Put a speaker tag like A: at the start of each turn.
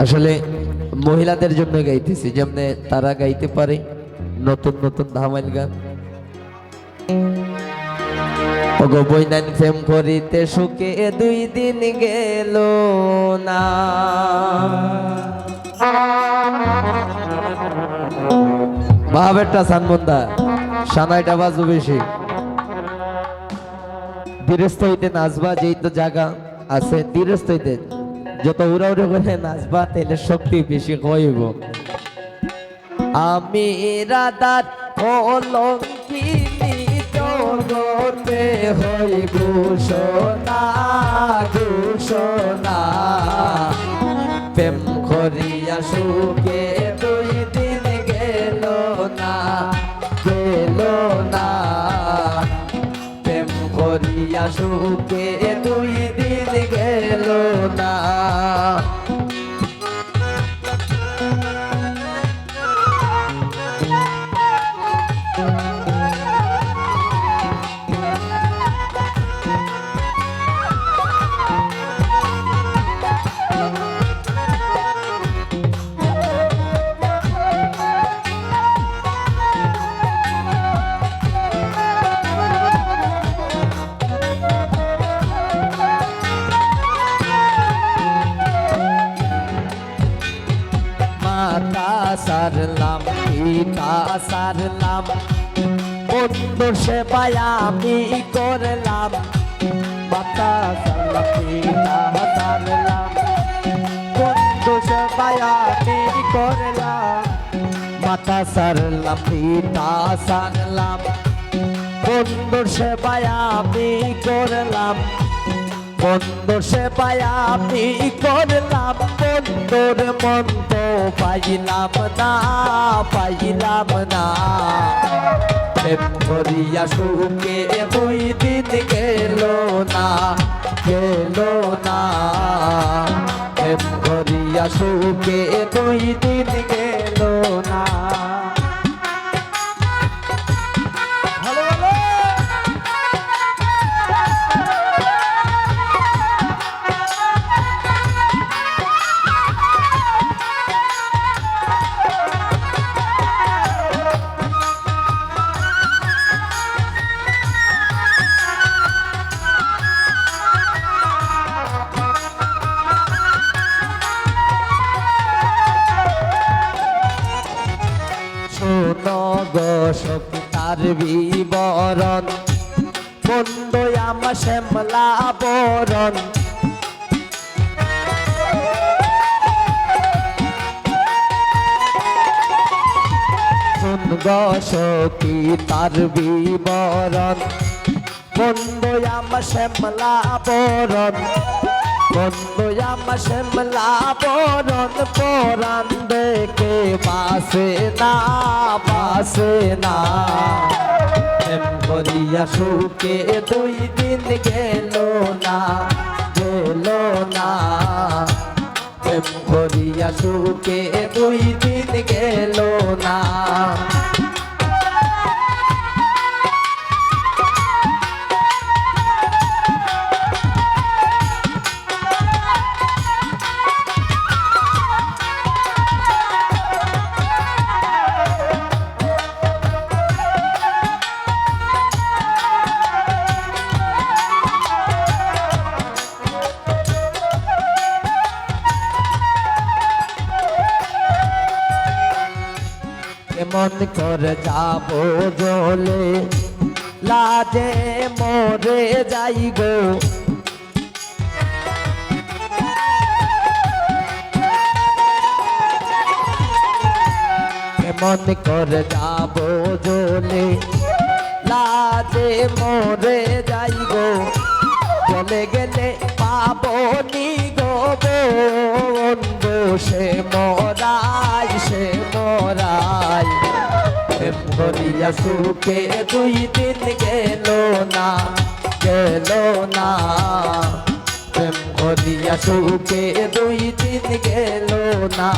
A: আসলে মহিলাদের জন্য গাইতেছি, যেমনে তারা গাইতে পারে নতুন নতুন ধামাইল গান। ওগো বইনান প্রেম করিতে সুখে 2 দিন গেল না, ভাবেরটা সানমন্দা সানাইটা বাজু বেশি। ধীরস্থ হইতে নাচবা, যেই তো জায়গা আছে ধীরস্থ হইতে যত উড়া উড়ে করে নাচবা তাহলে শক্তি বেশি হইব। আমি রাধার অলঙ্কিনী জগতে হই ঘোষণা ঘোষণা, প্রেম করিয়া সুখে 2 দিন গেল না গেল না, প্রেম করিয়া সুখে 2 দিন গেল না। মাতা সারলাম পিতা সারলাম, বন্ধু সেবায় আমি করলাম। মাতা সারলাম পিতা সারলাম, বন্ধু সেবায় আমি করলাম। মাতা সারলাম পিতা সারলাম, বন্ধু সেবায় আমি করলাম। বন্ধু সেবায় আমি করলাম, বন্ধুর মন তো পাইলাম না পাইলাম না। প্রেম করিয়া সুখে 2 দিন গেল না গেল না, প্রেম করিয়া সুখে 2 দিন গেল না। তার বিবরণ বন্ধু আমার শ্যামলা বরণ, সখী তার বিবরণ বন্ধু আমার শ্যামলা বরণ। বন্ধু আমার শ্যামলা বরণ, পরাণ দেখে বাসে না বাসে না। প্রেম করিয়া সুখে 2 দিন গেল না গেল না, প্রেম করিয়া সুখে 2 দিন গেল না। কেমন করে যাব জলে, লাজে মরে যাই গো। কেমন করে যাব জলে, লাজে মরে যাই গো। চলে গেলে পাবো নি গো বন্ধু, সে মরাই সে মরাই। প্রেম করিয়া সুখে 2 দিন গেল না গেল না, প্রেম করিয়া সুখে 2 দিন গেল না।